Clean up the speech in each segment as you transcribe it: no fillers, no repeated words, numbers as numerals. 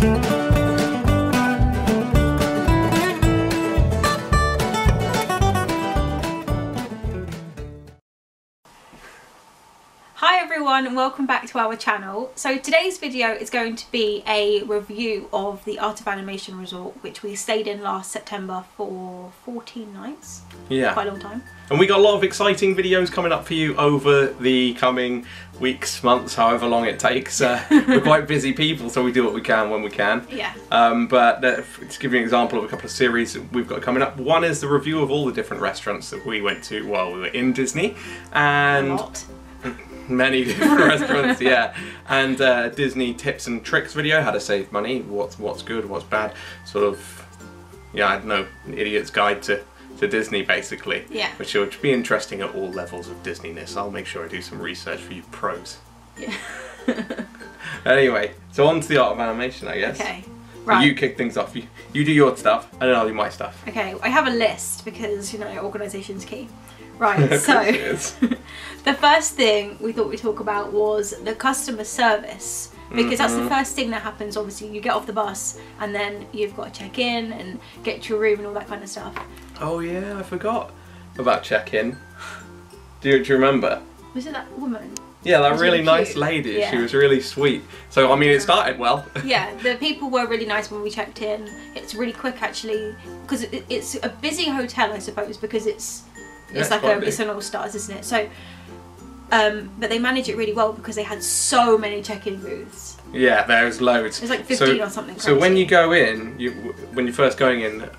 Hi everyone and welcome back to our channel. So today's video is going to be a review of the Art of Animation Resort, which we stayed in last September for 14 nights. Yeah. Quite a long time. And we got a lot of exciting videos coming up for you over the coming weeks, months, however long it takes. We're quite busy people, so we do what we can when we can. Yeah. But to give you an example of a couple of series we've got coming up, one is the review of all the different restaurants that we went to while we were in Disney. And A lot. many different restaurants, yeah. And Disney tips and tricks video, how to save money, what's good, what's bad, sort of, yeah, I don't know, an idiot's guide to Disney basically. Yeah. Which would be interesting at all levels of Disneyness. I'll make sure I do some research for you pros. Yeah. Anyway, so on to the Art of Animation, I guess. Okay. Right. You kick things off. You do your stuff, and then I'll do my stuff. Okay, I have a list because, you know, organisation's key. Right, so the first thing we thought we'd talk about was the customer service, because that's the first thing that happens. Obviously you get off the bus and then you've got to check in and get to your room and all that kind of stuff. Oh yeah, I forgot about check-in. Do you remember? Was it that woman? Yeah, that really really nice cute. lady. Yeah. She was really sweet. So I mean, it started well. Yeah, the people were really nice when we checked in. It's really quick actually, because it's a busy hotel, I suppose, because it's like it's an all-stars, isn't it? So, but they manage it really well because they had so many check-in booths. Yeah, there's loads. There's like 15 or something. So when you go in, when you're first going in,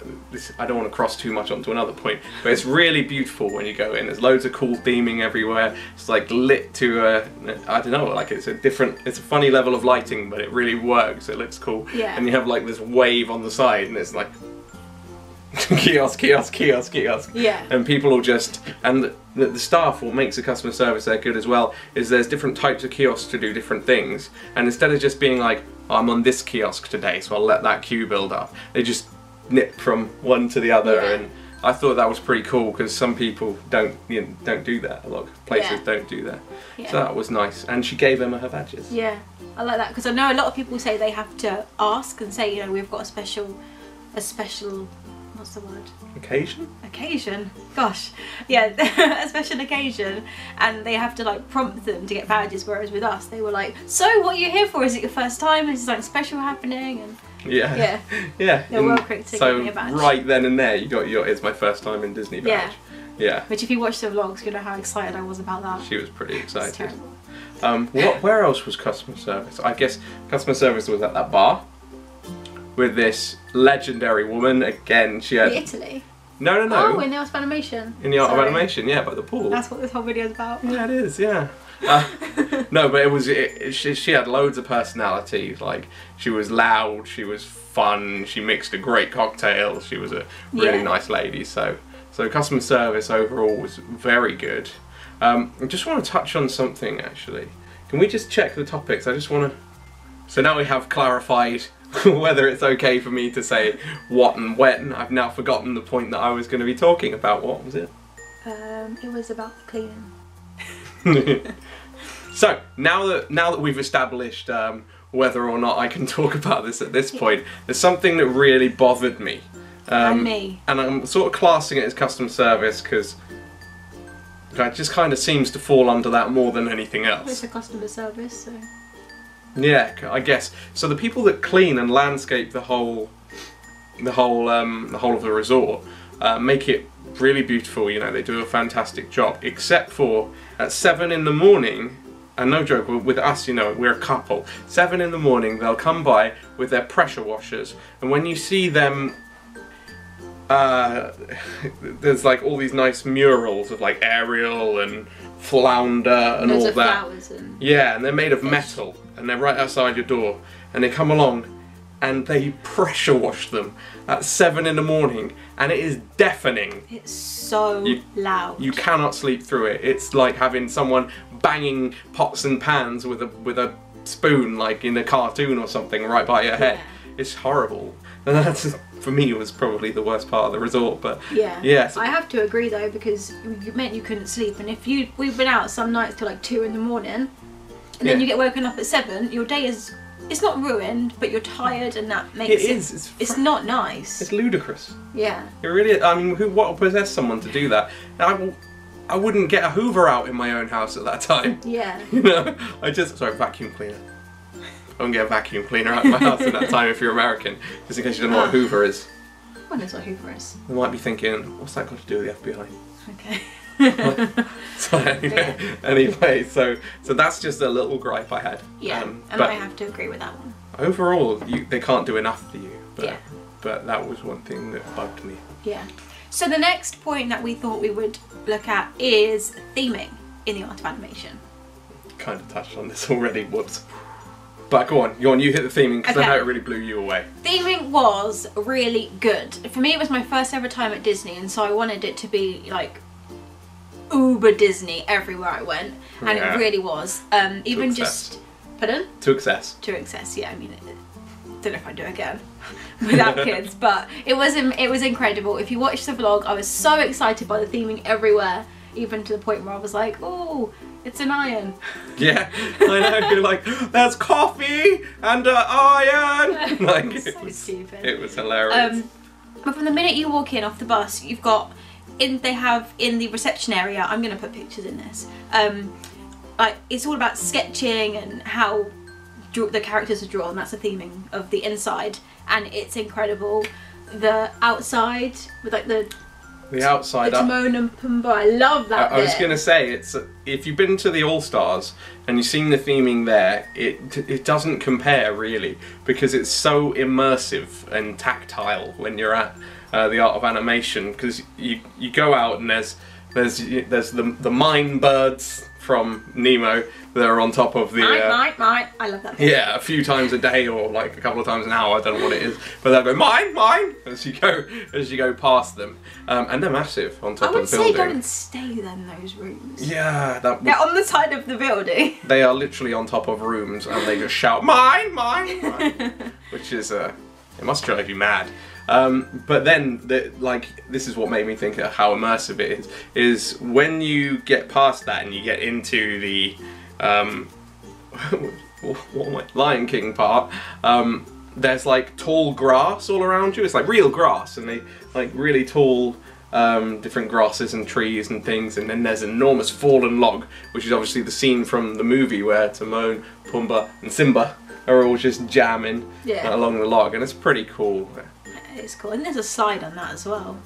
I don't want to cross too much onto another point, but it's really beautiful when you go in. There's loads of cool theming everywhere. It's like lit to I don't know, like it's a funny level of lighting, but it really works. It looks cool. Yeah. And you have like this wave on the side, and it's like kiosk, kiosk, kiosk, kiosk. Yeah. And people will just, and the staff, what makes the customer service there good as well, is there's different types of kiosks to do different things. And instead of just being like, oh, I'm on this kiosk today, so I'll let that queue build up, they just nip from one to the other. Yeah. And I thought that was pretty cool because some people don't do that. A lot of places don't do that. Yeah. So that was nice. And she gave Emma her badges. Yeah, I like that because I know a lot of people say they have to ask and say, you know, we've got a special, what's the word? Occasion? Gosh. Yeah, a special occasion, and they have to like prompt them to get badges, whereas with us they were like, so what are you here for? Is it your first time? Is something special happening? And yeah. They're well quick to give me a badge. So right then and there you got your "It's my first time in Disney" badge. Yeah. Which if you watch the vlogs, you know how excited I was about that. She was pretty excited. It's terrible. Where else was customer service? I guess customer service was at that bar with this legendary woman. Again, she had... Italy? No. Oh, in the Art of Animation. In the Art of Animation, yeah, by the pool. That's what this whole video is about. Yeah, it is, yeah. No, but she had loads of personality. Like, she was loud, she was fun, she mixed a great cocktail, she was a really nice lady. So customer service overall was very good. I just want to touch on something, actually. Can we just check the topics? I just want to... So now we have clarified whether it's okay for me to say what and when. I've now forgotten the point that I was going to be talking about. What was it? It was about the cleaning. So now that we've established whether or not I can talk about this at this point, there's something that really bothered me. And me. And I'm sort of classing it as customer service because it just kind of seems to fall under that more than anything else. It's a customer service, so... Yeah, I guess. So the people that clean and landscape the whole of the resort make it really beautiful. You know, they do a fantastic job. Except for at 7 in the morning, and no joke, with us, you know, we're a couple. 7 in the morning, they'll come by with their pressure washers, and when you see them, there's like all these nice murals of like Ariel and Flounder and all that. Flowers and yeah, and they're made of metal, and they're right outside your door, and they come along and they pressure wash them at 7 in the morning, and it is deafening. It's so loud. You cannot sleep through it. It's like having someone banging pots and pans with a spoon, like in a cartoon or something, right by your head. Yeah. It's horrible. And that's, for me, was probably the worst part of the resort. But yeah. I have to agree though, because it meant you couldn't sleep, and if we've been out some nights till like 2 in the morning, and then you get woken up at 7, your day is it's not ruined, but you're tired, and that makes it is. It's not nice. It's ludicrous. Yeah. It really is. I mean, what would possess someone to do that? I wouldn't get a Hoover out in my own house at that time. Yeah. You know, vacuum cleaner. I wouldn't get a vacuum cleaner out of my house at that time if you're American, just in case you don't know what a Hoover is. What is what Hoover is? You might be thinking, what's that got to do with the FBI? Okay. So anyway, so that's just a little gripe I had. Yeah, and I have to agree with that one. Overall, they can't do enough for you. But, yeah. But that was one thing that bugged me. Yeah. So the next point that we thought we would look at is theming in the art of animation. Kind of touched on this already. Whoops. But go on, you hit the theming because I know it really blew you away. Theming was really good. For me, it was my first ever time at Disney, and so I wanted it to be like uber Disney everywhere I went, and it really was. Even just, pardon? To excess. To excess, yeah. I mean, I don't know if I'd do it again without kids, but it was incredible. If you watch the vlog, I was so excited by the theming everywhere, even to the point where I was like, oh. It's an iron. Yeah, I know. You're like, there's coffee and an iron. Like, so stupid. It was hilarious. But from the minute you walk in off the bus, you've got they have in the reception area. I'm gonna put pictures in this. Like it's all about sketching and how the characters are drawn. That's the theming of the inside, and it's incredible. The outside with like the outside, the Timon and Pumbaa. I love that. I was gonna say, it's if you've been to the All Stars and you've seen the theming there, it doesn't compare really, because it's so immersive and tactile when you're at the Art of Animation, because you go out and there's the mine birds from Nemo that are on top of the mine. I love that. Yeah, a few times a day or like a couple of times an hour. I don't know what it is, but they'll go mine as you go past them, and they're massive on top of the building. I would say go and stay in those rooms. Yeah, they're on the side of the building. They are literally on top of rooms, and they just shout mine, which is it must drive you mad. But then, this is what made me think of how immersive it is when you get past that and you get into the Lion King part, there's like tall grass all around you. It's like real grass, and they like really tall different grasses and trees and things, and then there's an enormous fallen log, which is obviously the scene from the movie where Timon, Pumbaa and Simba are all just jamming along the log, and it's pretty cool. It's cool, and there's a slide on that as well,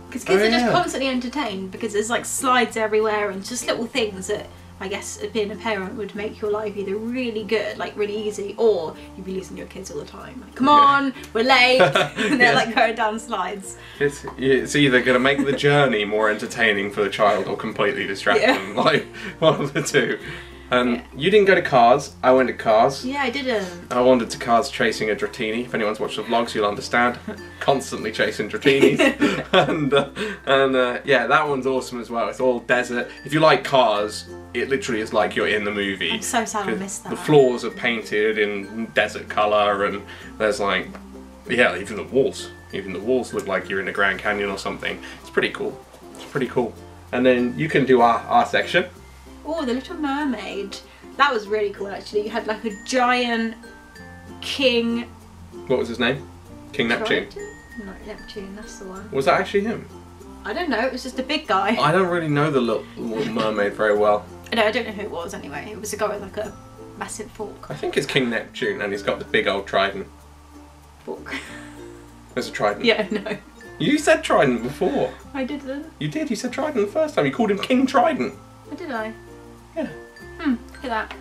because kids are just constantly entertained, because there's like slides everywhere and just little things that I guess being a parent would make your life either really good, like really easy, or you'd be losing your kids all the time. Like, come on, we're late, and they're like going down slides. It's either going to make the journey more entertaining for the child or completely distract them, like one of the two. You didn't go to Cars, I went to Cars. Yeah, I didn't. I wandered to Cars chasing a Dratini. If anyone's watched the vlogs, you'll understand. Constantly chasing Dratinis. and yeah, that one's awesome as well. It's all desert. If you like Cars, it literally is like you're in the movie. I'm so sad I missed that. The floors are painted in desert colour, and there's like, yeah, even the walls. Even the walls look like you're in the Grand Canyon or something. It's pretty cool. It's pretty cool. And then you can do our section. Oh, the Little Mermaid. That was really cool, actually. You had like a giant king. What was his name? King Neptune? No, Neptune, that's the one. Was that actually him? I don't know, it was just a big guy. I don't really know the Little Mermaid very well. No, I don't know who it was anyway. It was a guy with like a massive fork. I think it's King Neptune, and he's got the big old trident. Fork. There's a trident. Yeah, no. You said trident before. I didn't. You did, you said trident the first time. You called him King Trident. Oh, did I? Yeah. Look at that.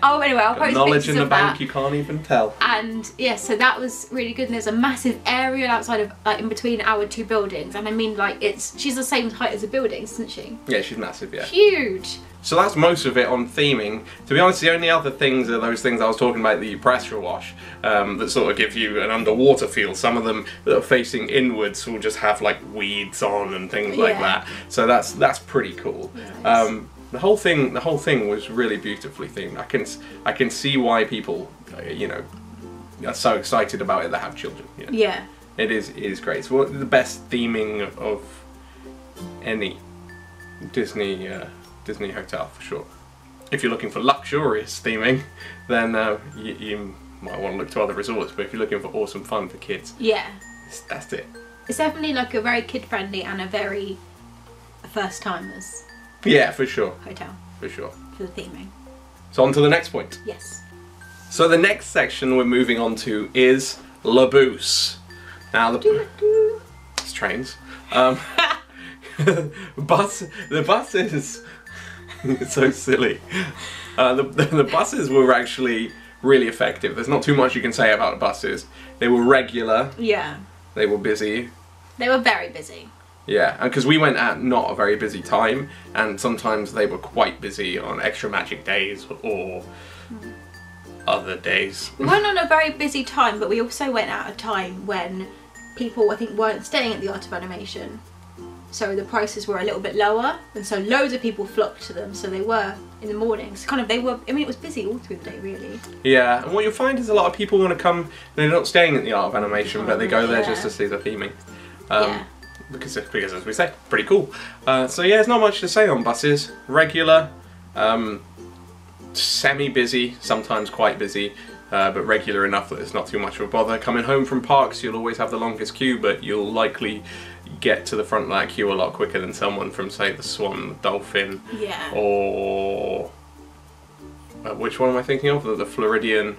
Oh, anyway, I'll post knowledge pictures in the of bank that. you can't even tell. And yeah, so that was really good. And there's a massive area outside of, like, in between our two buildings. And I mean, like, she's the same height as the buildings, isn't she? Yeah, she's massive. Yeah. Huge. So that's most of it on theming. To be honest, the only other things are those things I was talking about that you pressure wash, that sort of give you an underwater feel. Some of them that are facing inwards will just have like weeds on and things like that. So that's pretty cool. Nice. The whole thing was really beautifully themed. I can see why people, are so excited about it that have children. Yeah. It is great. It's one of the best theming of any Disney hotel for sure. If you're looking for luxurious theming, then you might want to look to other resorts. But if you're looking for awesome fun for kids, yeah, that's it. It's definitely like a very kid friendly and a very first timers. Yeah, for sure. Hotel. For sure. For the theming. So on to the next point. Yes. So the next section we're moving on to is Lobos. Now it's trains. The buses. It's so silly. The buses were actually really effective. There's not too much you can say about the buses. They were regular. Yeah. They were busy. They were very busy. Yeah, and because we went at not a very busy time, and sometimes they were quite busy on extra magic days or other days. We went on a very busy time, but we also went at a time when people, I think, weren't staying at the Art of Animation. So the prices were a little bit lower, and so loads of people flocked to them. So they were in the mornings. Kind of, they were. I mean, it was busy all through the day, really. Yeah, and what you'll find is a lot of people want to come. They're not staying at the Art of Animation, but they go there just to see the theming. Yeah. Because as we say, pretty cool. So yeah, there's not much to say on buses. Regular, semi-busy, sometimes quite busy, but regular enough that it's not too much of a bother. Coming home from parks, you'll always have the longest queue, but you'll likely get to the front of that queue a lot quicker than someone from, say, the Swan, the Dolphin, yeah, or which one am I thinking of? The Floridian,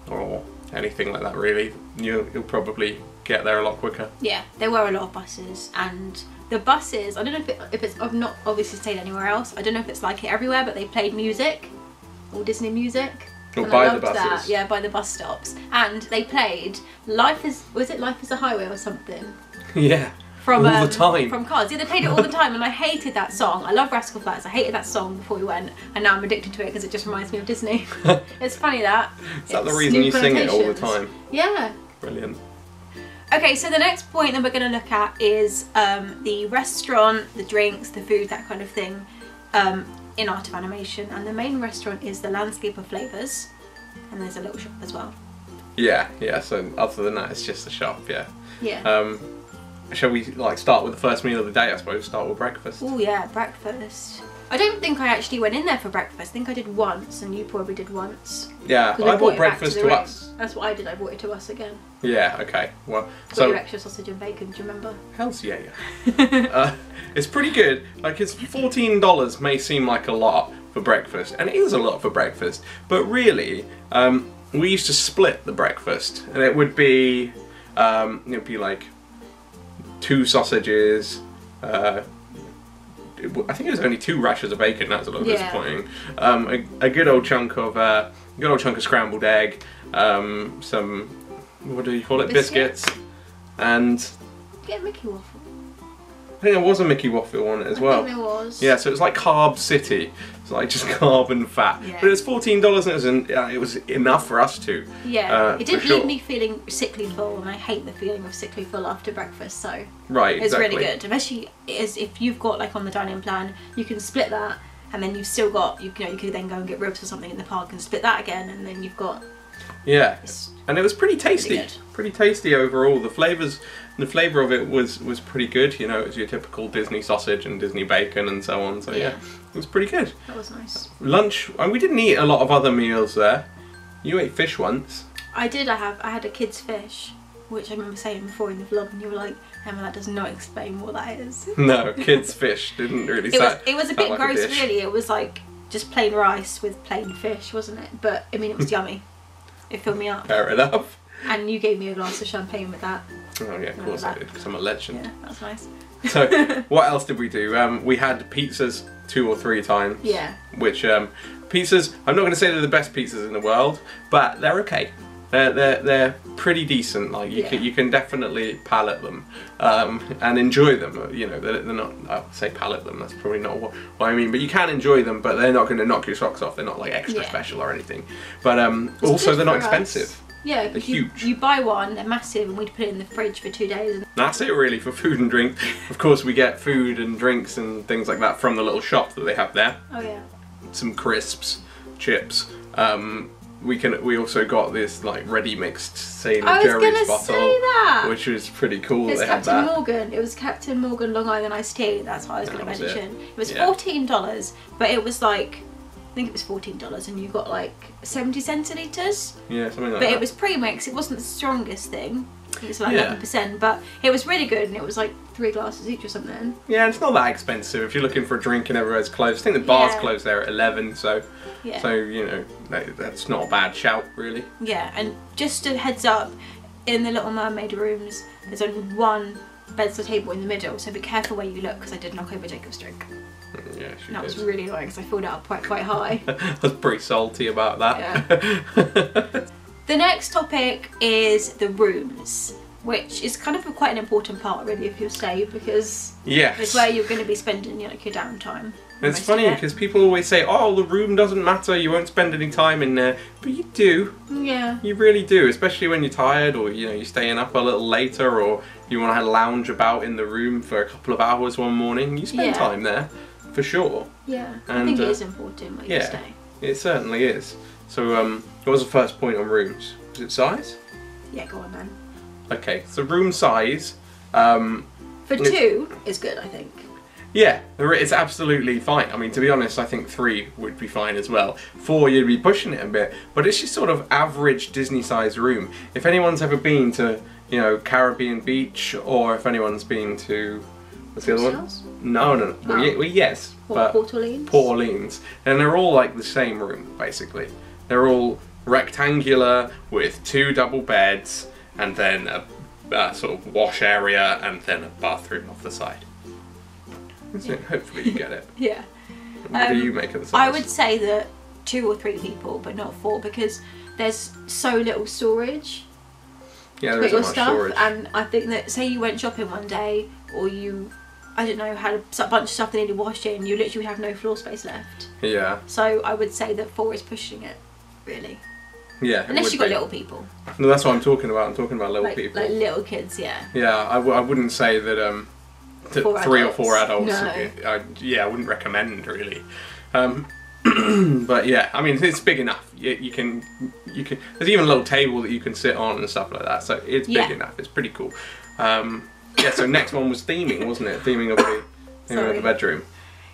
or anything like that. Really, you'll probably get there a lot quicker. Yeah, there were a lot of buses, and the buses, I don't know if it's, I've not obviously stayed anywhere else, I don't know if it's like it everywhere, but they played music, all Disney music. Or by the buses. That. Yeah, by the bus stops. And they played Life is a Highway or something? Yeah, from, all the time. From Cars. Yeah, they played it all the time, and I hated that song. I love Rascal Flatts, I hated that song before we went, and now I'm addicted to it because it just reminds me of Disney. It's funny that. Is that the reason you sing it all the time? Yeah. Brilliant. Okay, so the next point that we're going to look at is the restaurant, the drinks, the food, that kind of thing in Art of Animation. And the main restaurant is the Landscape of Flavors, and there's a little shop as well. Yeah, so other than that, it's just a shop, yeah. Yeah. Shall we start with the first meal of the day, I suppose, start with breakfast? Oh yeah, breakfast. I don't think I actually went in there for breakfast. I think I did once, and you probably did once. Yeah, I bought breakfast to us. That's what I did, I brought it to us again. Yeah, okay. Well, so your extra sausage and bacon, do you remember? Hells yeah. It's pretty good. Like, it's $14 may seem like a lot for breakfast, and it is a lot for breakfast, but really, we used to split the breakfast, and it would be like 2 sausages, I think it was only 2 rashers of bacon. That's a little disappointing. A good old chunk of scrambled egg, some, what do you call it, biscuits, and get a Mickey waffle. I think there was a Mickey waffle on it as well. I think there was. Yeah, so it was like Carb City. It's like just carb and fat. Yeah. But it was $14 and it was enough for us two. Yeah, it didn't leave me feeling sickly full, and I hate the feeling of sickly full after breakfast, so right, it's really good. Especially if you've got, like, on the dining plan, you can split that, and then you've still got, you could then go and get ribs or something in the park and split that again, and then you've got... Yeah, and it was pretty tasty. Pretty tasty overall. The flavour of it was pretty good. You know, it was your typical Disney sausage and Disney bacon and so on. So yeah, it was pretty good. That was nice. Lunch, and we didn't eat a lot of other meals there. You ate fish once. I did. I had a kid's fish, which I remember saying before in the vlog, and you were like, Emma, that does not explain what that is. No, kids' fish didn't really. It was a bit gross, really. It was like just plain rice with plain fish, wasn't it? But I mean, it was yummy. It filled me up. Fair enough. And you gave me a glass of champagne with that. Oh yeah, of course I did, because I'm a legend. Yeah, that's nice. So, what else did we do? We had pizzas 2 or 3 times. Yeah. Which, pizzas, I'm not going to say they're the best pizzas in the world, but they're okay. They're pretty decent. Like, you can definitely palate them and enjoy them. You know, they're not, I'll say palate them, that's probably not what I mean, but you can enjoy them, but they're not going to knock your socks off. They're not like extra special or anything. But also they're not expensive. Yeah, they're huge. You buy one, they're massive, and we'd put it in the fridge for 2 days. That's it really for food and drink. Of course, we get food and drinks and things like that from the little shop that they have there. Oh yeah. Some crisps, chips. We also got this like ready mixed St. Jerry's bottle, which was pretty cool. It's Captain Morgan. It was Captain Morgan Long Island iced tea. That's what I was going to mention. It was $14, but it was like I think it was $14, and you got like 70 centilitres. Yeah, something like that. But it was pre-mix. It wasn't the strongest thing. It was like 11%, but it was really good, and it was like 3 glasses each or something. Yeah, it's not that expensive if you're looking for a drink and everywhere's closed. I think the bar's closed there at 11, so you know, that's not a bad shout, really. Yeah, and just a heads up, in the Little Mermaid rooms, there's only one bedside table in the middle, so be careful where you look, because I did knock over Jacob's drink. Yeah, she did. Was really annoying because I filled it up quite high. I was pretty salty about that. Yeah. The next topic is the rooms, which is kind of quite an important part really of your stay, because it's where you're going to be spending your downtime. It's funny because people always say, oh, the room doesn't matter, you won't spend any time in there, but you do. Yeah. You really do, especially when you're tired, or you're staying up a little later, or you want to lounge about in the room for a couple of hours one morning. You spend time there, for sure. Yeah, and I think it is important where you stay. It certainly is. So, what was the first point on rooms? Was it size? Yeah, go on then. Okay, so room size. For 2 is good, I think. Yeah, it's absolutely fine. I mean, to be honest, I think 3 would be fine as well. 4, you'd be pushing it a bit, but it's just sort of average Disney-sized room. If anyone's ever been to, Caribbean Beach, or if anyone's been to, what's the other one? No. Well, yes, but Port Orleans. Port Orleans, and they're all like the same room, basically. They're all rectangular with 2 double beds, and then a sort of wash area, and then a bathroom off the side. So hopefully you get it. Yeah. What do you make of the size? I would say that 2 or 3 people, but not 4, because there's so little storage. Yeah, there isn't much storage. And I think that, say you went shopping one day, or you, I don't know, had a bunch of stuff that needed washing, you literally have no floor space left. Yeah. So I would say that 4 is pushing it, really. Yeah. Unless you've got little people. No, that's what I'm talking about. I'm talking about little people. Like little kids, yeah. Yeah, I wouldn't say that 3 or 4 adults. No. I wouldn't recommend really. But yeah, I mean it's big enough. You can. There's even a little table that you can sit on and stuff like that. So it's big enough. It's pretty cool. Yeah. So next one was theming, wasn't it? Theming of the bedroom.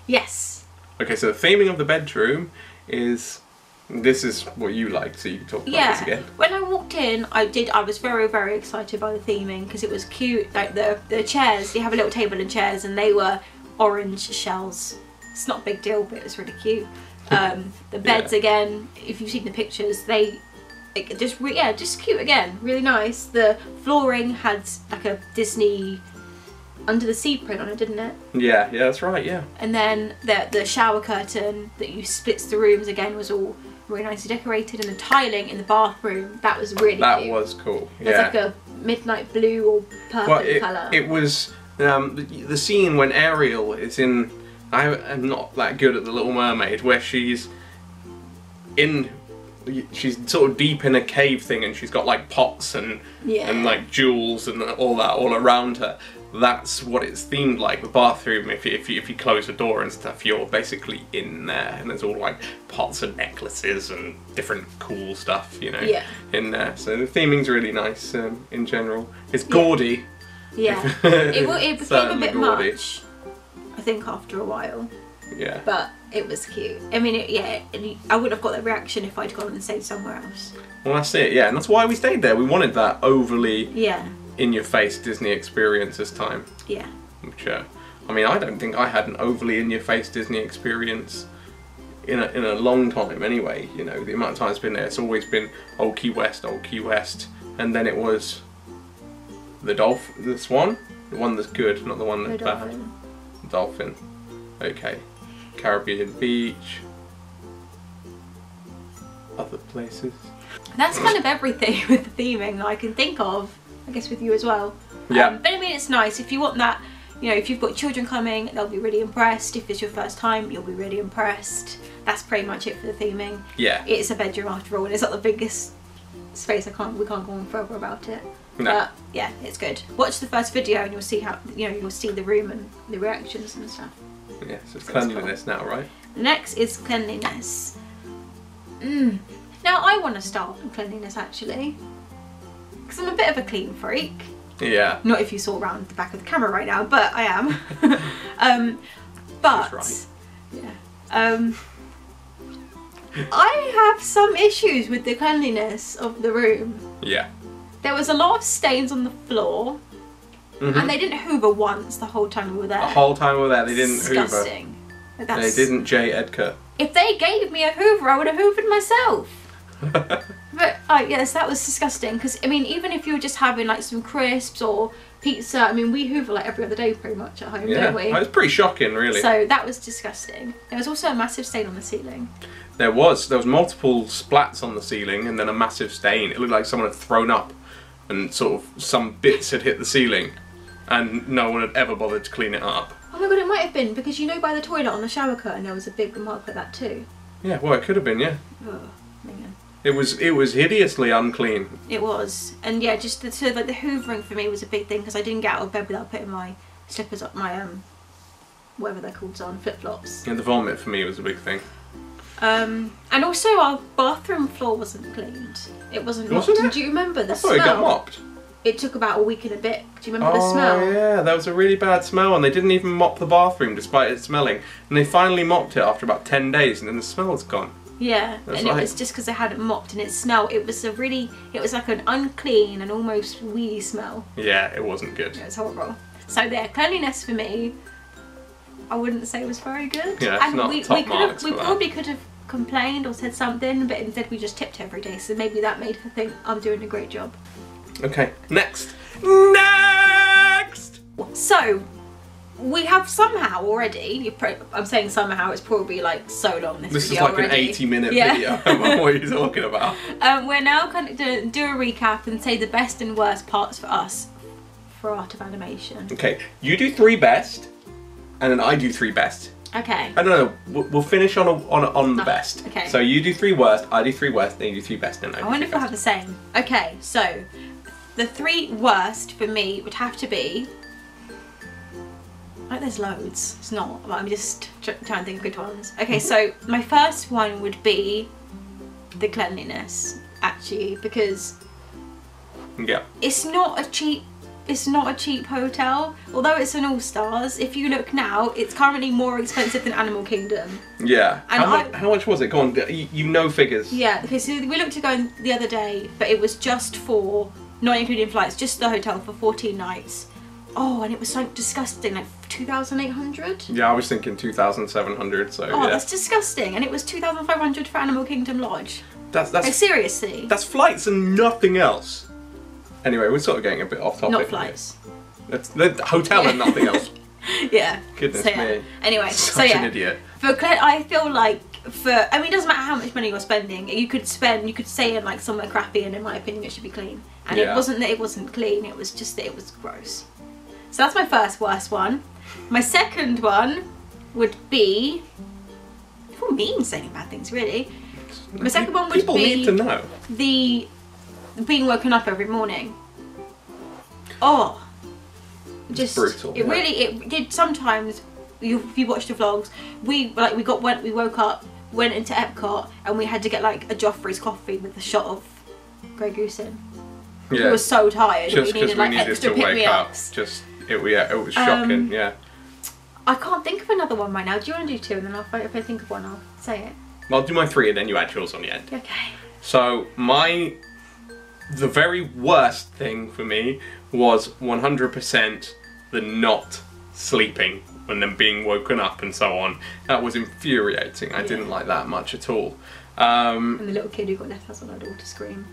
Yes. Okay, so the theming of the bedroom is. This is what you like, so you can talk about this again. When I walked in, I was very, very excited by the theming because it was cute. Like the chairs, you have a little table and chairs, and they were orange shells. It's not a big deal, but it's really cute. The beds again, if you've seen the pictures, just cute again, really nice. The flooring had like a Disney under the sea print on it, didn't it? Yeah, that's right, yeah. And then the shower curtain that splits the rooms again was all really nicely decorated, and the tiling in the bathroom, that was really cute. That was cool, yeah. There's like a midnight blue or purple colour. It was, the scene when Ariel is in, I'm not that good at The Little Mermaid, where she's sort of deep in a cave thing, and she's got like pots and like jewels and all that all around her. That's what it's themed like. The bathroom, if you close the door and stuff, you're basically in there, and there's all like pots and necklaces and different cool stuff, in there. So the theming's really nice in general. It's gaudy. Yeah, it became a bit much, I think, after a while. Yeah. But it was cute. I mean, I wouldn't have got that reaction if I'd gone and stayed somewhere else. Well, that's it, yeah, and that's why we stayed there. We wanted that overly in-your-face Disney experience this time. Yeah. Which, I mean, I don't think I had an overly in-your-face Disney experience in a long time anyway. The amount of time it's been there, it's always been Old Key West, and then it was the Swan, the one that's good, not the one that's bad. The Dolphin. Okay. Caribbean Beach. Other places. That's kind of everything with the theming that I can think of. I guess with you as well. Yeah. But I mean, it's nice if you want that. If you've got children coming, they'll be really impressed. If it's your first time, you'll be really impressed. That's pretty much it for the theming. Yeah. It's a bedroom after all, and it's not the biggest space. We can't go on further about it. No. But yeah, it's good. Watch the first video, and you'll see how you'll see the room and the reactions and stuff. Yeah. So it's cleanliness now, right? Next is cleanliness. Now I want to start on cleanliness actually. Because I'm a bit of a clean freak. Yeah. Not if you saw around the back of the camera right now, but I am. But right. Yeah. I have some issues with the cleanliness of the room. Yeah. There was a lot of stains on the floor. And they didn't hoover once the whole time we were there. The whole time we were there, they didn't Disgusting. hoover. They didn't J. Edgar. If they gave me a hoover, I would have hoovered myself. But yes, that was disgusting. Because I mean, even if you were just having like some crisps or pizza, I mean, we hoover like every other day pretty much at home, don't we? It was pretty shocking, really. So that was disgusting. There was also a massive stain on the ceiling. There was multiple splats on the ceiling, and then a massive stain. It looked like someone had thrown up, and sort of some bits had hit the ceiling, and no one had ever bothered to clean it up. Oh my god, it might have been, because you know by the toilet on the shower curtain there was a big mark like that too. Yeah, well, it could have been, yeah. Oh, man. It was hideously unclean. It was, and yeah, just the hoovering for me was a big thing, because I didn't get out of bed without putting my slippers up, my whatever they're called, on flip flops. Yeah, the vomit for me was a big thing. And also our bathroom floor wasn't cleaned. It wasn't mopped. Wasn't it? Do you remember the I smell? thought it got mopped. It took about a week and a bit. Do you remember the smell? Oh yeah, there was a really bad smell, and they didn't even mop the bathroom despite it smelling. And they finally mopped it after about 10 days, and then the smell was gone. Yeah, and it was just because they hadn't mopped, and it smelled. It was like an unclean and almost wee smell. Yeah, it wasn't good. It was horrible. So yeah, cleanliness for me, I wouldn't say was very good. Yeah, it's not top marks for that. We probably could have complained or said something, but instead we just tipped every day, so maybe that made her think I'm doing a great job. Okay, next! So, we have somehow already, I'm saying somehow, it's probably like so long this video is like already. an 80-minute video. What are you talking about? We're now going to do a recap and say the best and worst parts for us for Art of Animation. Okay, you do 3 best, and then I do 3 best. Okay. I don't know, we'll finish on the best. Okay. So you do 3 worst, I do 3 worst, then you do 3 best, and I wonder if we'll have the same. Okay, so the 3 worst for me would have to be... Like there's loads, it's not, but I'm just trying to think of good ones. Okay, so my first one would be the cleanliness, actually, because it's not a cheap hotel. Although it's an all-stars, if you look now, it's currently more expensive than Animal Kingdom. Yeah. And how much was it? Go on, you know figures. Yeah, okay, so we looked to go in the other day, but it was just for, not including flights, just the hotel for 14 nights. Oh, and it was so disgusting, like 2,800? Yeah, I was thinking 2,700, so oh, yeah. that's disgusting. And it was 2,500 for Animal Kingdom Lodge. That's like, seriously? That's flights and nothing else. Anyway, we're sort of getting a bit off topic. Not flights. That's the hotel and nothing else. Yeah. Goodness me. Anyway, Such an idiot. I feel like I mean, it doesn't matter how much money you're spending. You could stay in like somewhere crappy, and in my opinion, it should be clean. And it wasn't that it wasn't clean. It was just that it was gross. So that's my first worst one. My second one would be... I feel mean saying bad things, really. My second one would be... People need to know. The being woken up every morning. Oh. Just... Brutal. It did sometimes... If you watch the vlogs, we woke up, went into Epcot, and we had to get like a Joffrey's coffee with a shot of Grey Goose in. Yeah. We were so tired. Just because we needed extra to wake up. It was shocking. Yeah. I can't think of another one right now. Do you want to do 2, and then if I think of one, I'll say it. Well, I'll do my 3, and then you add yours on the end. Okay. So the very worst thing for me was 100% the not sleeping and then being woken up and so on. That was infuriating. I didn't like that much at all. And the little kid who got left house on her door to scream.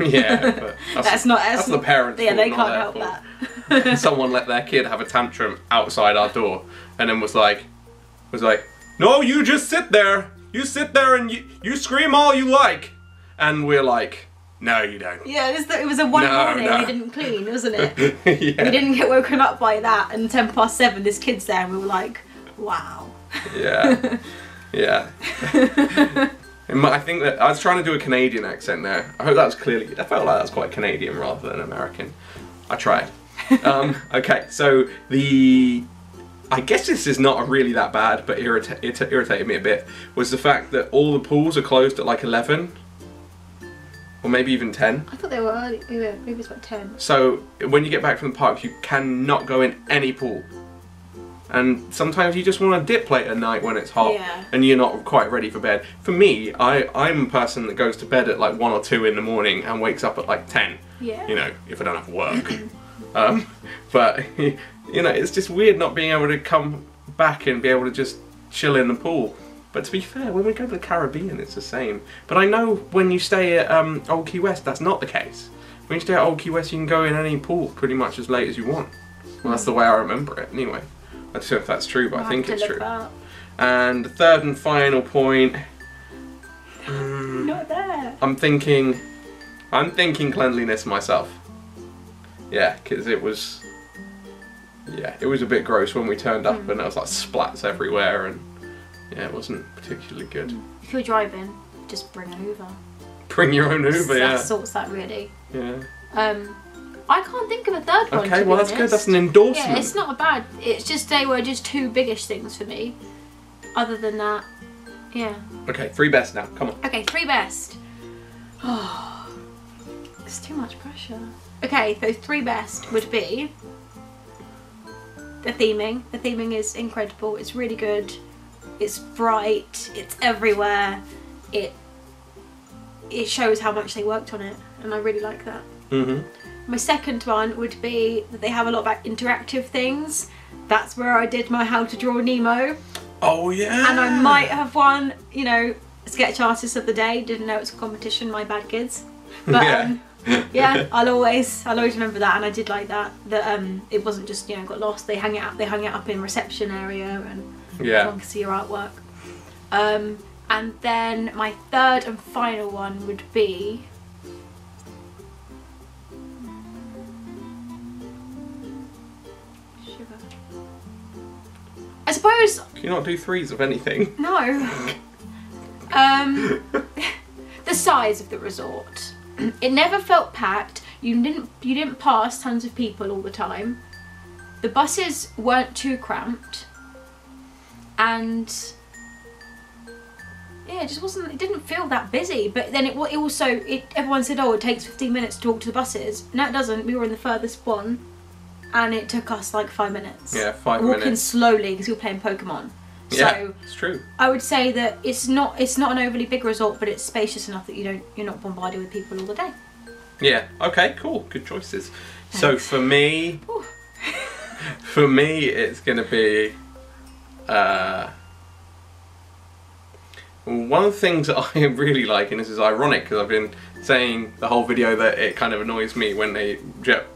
Yeah, but that's the parents' fault. Yeah, they can't help that. Someone let their kid have a tantrum outside our door, and then was like, no, you just sit there. You sit there and you scream all you like. And we're like, no, you don't. Yeah, it was a morning we didn't clean, wasn't it? Yeah. We didn't get woken up by that, and 7:10, this kid's there, and we were like, wow. Yeah, yeah. I think that I was trying to do a Canadian accent there. I hope that was clearly. I felt like that was quite Canadian rather than American. I tried. Okay, so I guess this is not really that bad, but it irritated me a bit. Was the fact that all the pools are closed at like 11, or maybe even 10. I thought they were early. Yeah, maybe it's about 10. So when you get back from the park, you cannot go in any pool. And sometimes you just want a dip late at night when it's hot and you're not quite ready for bed. For me, I'm a person that goes to bed at like 1 or 2 in the morning and wakes up at like 10. Yeah. You know, if I don't have work. But, you know, it's just weird not being able to come back and be able to just chill in the pool. But to be fair, when we go to the Caribbean, it's the same. But I know when you stay at Old Key West, that's not the case. When you stay at Old Key West, you can go in any pool pretty much as late as you want. Well, that's the way I remember it, anyway. I don't know if that's true, but I think it's true. And the third and final point. Not there. I'm thinking cleanliness myself. Yeah, because it was a bit gross when we turned up, and there was like splats everywhere, and yeah, it wasn't particularly good. If you're driving, just bring an Uber. Bring your own Uber, That sorts that really. Yeah. I can't think of a third one. Okay, well that's good. That's an endorsement. Yeah, it's not a bad. It's just they were just 2 biggish things for me. Other than that, yeah. Okay, 3 best now. Come on. Okay, 3 best. Oh, it's too much pressure. Okay, so 3 best would be the theming. The theming is incredible. It's really good. It's bright. It's everywhere. It shows how much they worked on it, and I really like that. My second one would be that they have a lot of interactive things. That's where I did my How to Draw Nemo. Oh yeah. And I might have won, you know, Sketch Artist of the Day. Didn't know it's a competition. My bad, kids. But yeah, I'll always remember that, and I did like that. That it wasn't just, you know, got lost. They hung it up in reception area, and everyone can see your artwork. And then my third and final one would be. I suppose. Can you not do 3s of anything? No. The size of the resort. It never felt packed. You didn't pass tons of people all the time. The buses weren't too cramped, and yeah, it just wasn't. It didn't feel that busy. But then everyone said, oh, it takes 15 minutes to walk to the buses. No, it doesn't. We were in the furthest one, and it took us like 5 minutes. Yeah, 5 minutes. Walking slowly because we were playing Pokemon. Yeah, so it's true. I would say that it's not an overly big resort, but it's spacious enough that you're not bombarded with people all the day. Yeah. Okay. Cool. Good choices. Thanks. So for me, it's gonna be one of the things that I really like, and this is ironic because I've been saying the whole video that it kind of annoys me when they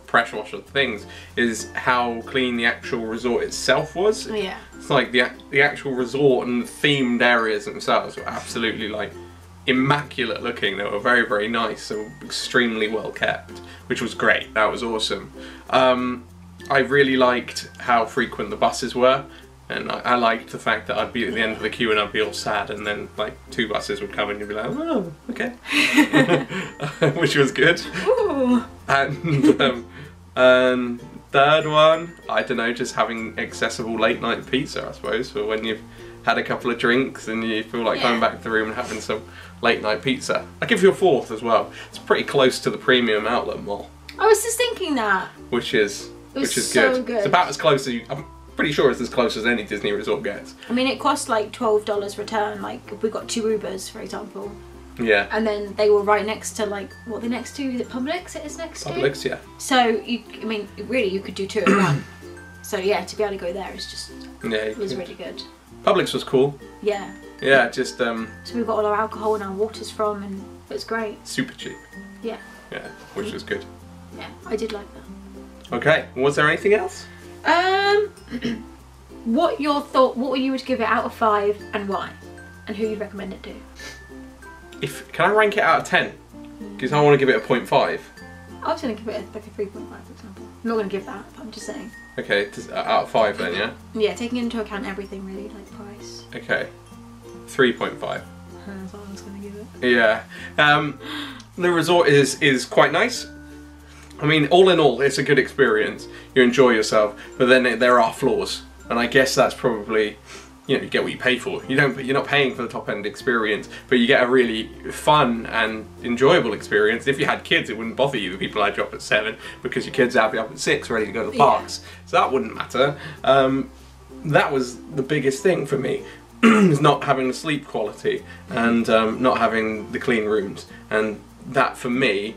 pressure wash things, is how clean the actual resort itself was. Yeah. It's like the actual resort and the themed areas themselves were absolutely like immaculate looking. They were very, very nice, so extremely well kept, which was great. That was awesome. I really liked how frequent the buses were, and I liked the fact that I'd be at the end of the queue and I'd be all sad, and then like 2 buses would come and you'd be like, oh, okay. Which was good. Ooh. And third one, I don't know, just having accessible late night pizza, I suppose, for when you've had a couple of drinks and you feel like coming back to the room and having some late night pizza. I give you a 4th as well. It's pretty close to the premium outlet mall. I was just thinking that. Which is so good. It's about as close as I'm pretty sure it's as close as any Disney resort gets. I mean, it cost like $12 return. Like if we got 2 Ubers, for example. Yeah. And then they were right next to like what the next to? Is it Publix? It is next to. Publix, yeah. So you could do 2 in 1. So yeah, to be able to go there is just. Yeah. It was really good. Publix was cool. Yeah. Yeah, just So we got all our alcohol and our waters from, and it was great. Super cheap. Yeah. Yeah, which was good. Yeah, I did like that. Okay. Was there anything else? What your thought? What you would give it out of 5 and why, and who you'd recommend it to? Can I rank it out of 10? Because I want to give it a 0.5. I was going to give it like a 3.5, for example. I'm not going to give that, but I'm just saying. Okay, out of 5 then, yeah? Yeah, taking into account everything really, like price. Okay, 3.5. That's what I was going to give it. Yeah. The resort is quite nice. I mean, all in all, it's a good experience. You enjoy yourself, but then there are flaws. And I guess that's probably, you know, you get what you pay for. You're not paying for the top end experience, but you get a really fun and enjoyable experience. If you had kids, it wouldn't bother you. The people had you up at 7 because your kids would be up at 6 ready to go to the parks. So that wouldn't matter. that was the biggest thing for me, is not having the sleep quality and not having the clean rooms, and that for me.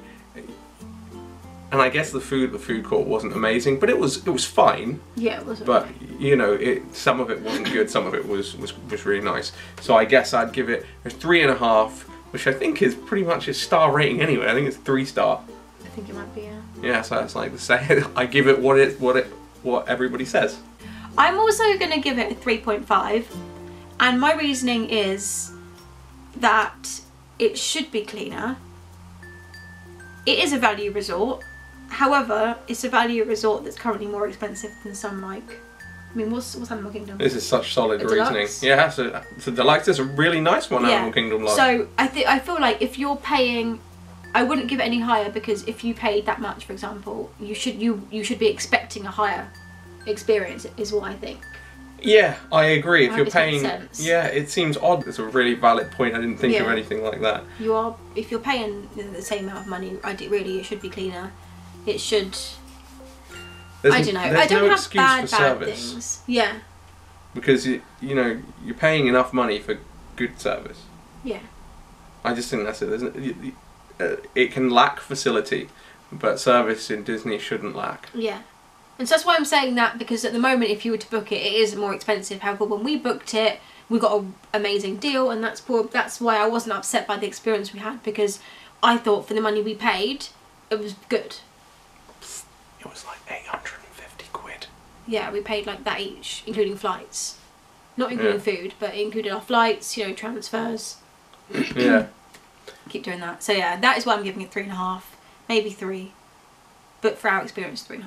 And I guess the food court wasn't amazing, but it was fine. Yeah, it was. But you know, some of it wasn't good, some of it was really nice. So I guess I'd give it a 3.5, which I think is pretty much its star rating anyway. I think it's 3-star. I think it might be, yeah. Yeah, so that's like the same. I give it what everybody says. I'm also going to give it a 3.5, and my reasoning is that it should be cleaner. It is a value resort. However, it's a value resort that's currently more expensive than some, like, I mean, what's Animal Kingdom? This is such solid reasoning. Deluxe? Yeah, it's a deluxe. It's a really nice one, Animal Kingdom Lodge. So I feel like if you're paying, I wouldn't give it any higher, because if you paid that much, for example, you should be expecting a higher experience, is what I think. Yeah, I agree. If you're paying, sense. Yeah, it seems odd. It's a really valid point. I didn't think of anything like that. If you're paying the same amount of money, really it should be cleaner. It should. I don't know. I don't have bad things. Yeah. Because you know, you're paying enough money for good service. Yeah. I just think that's it. Isn't it? It can lack facility, but service in Disney shouldn't lack. Yeah. And so that's why I'm saying that, because at the moment, if you were to book it, it is more expensive. However, when we booked it, we got an amazing deal, and that's why I wasn't upset by the experience we had, because I thought for the money we paid, it was good. It was like 850 quid. Yeah, we paid like that each, including flights. Not including food, but it included our flights, you know, transfers. Yeah. Keep doing that. So yeah, that is why I'm giving it 3.5, maybe 3. But for our experience, 3.5.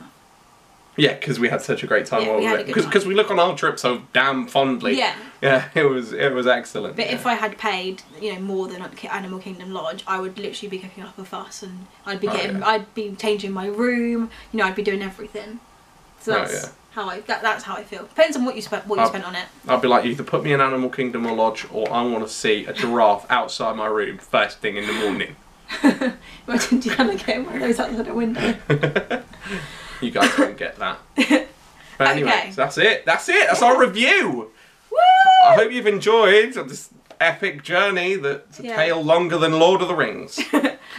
Yeah, because we had such a great time. Yeah, because we look on our trip so damn fondly. Yeah. Yeah, it was excellent. But if I had paid, you know, more than Animal Kingdom Lodge, I would literally be kicking up a fuss, and I'd be changing my room. You know, I'd be doing everything. So that's that's how I feel. Depends on what you spent on it. I'd be like, you either put me in Animal Kingdom or Lodge, or I want to see a giraffe outside my room first thing in the morning. Imagine Deanna getting one of those outside the window. You guys won't get that. But anyway, so that's it. That's our review. Woo! I hope you've enjoyed this epic journey that's a tale longer than Lord of the Rings.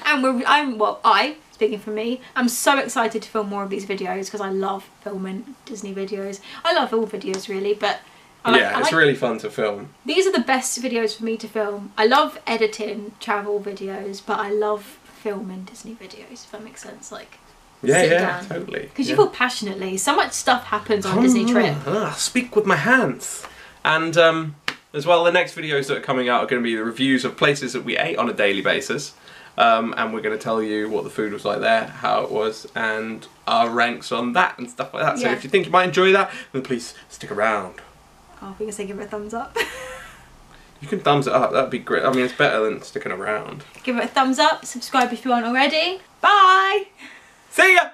And speaking for me, I'm so excited to film more of these videos, because I love filming Disney videos. I love all videos really, but it's really fun to film. These are the best videos for me to film. I love editing travel videos, but I love filming Disney videos, if that makes sense. Like, yeah, totally. Because you feel passionately. So much stuff happens on a Disney trip. Speak with my hands. And as well, the next videos that are coming out are going to be the reviews of places that we ate on a daily basis. And we're going to tell you what the food was like there, how it was, and our ranks on that and stuff like that. So if you think you might enjoy that, then please stick around. Oh, we're going to say give it a thumbs up. You can thumbs it up, that'd be great. I mean, it's better than sticking around. Give it a thumbs up, subscribe if you aren't already. Bye! See ya!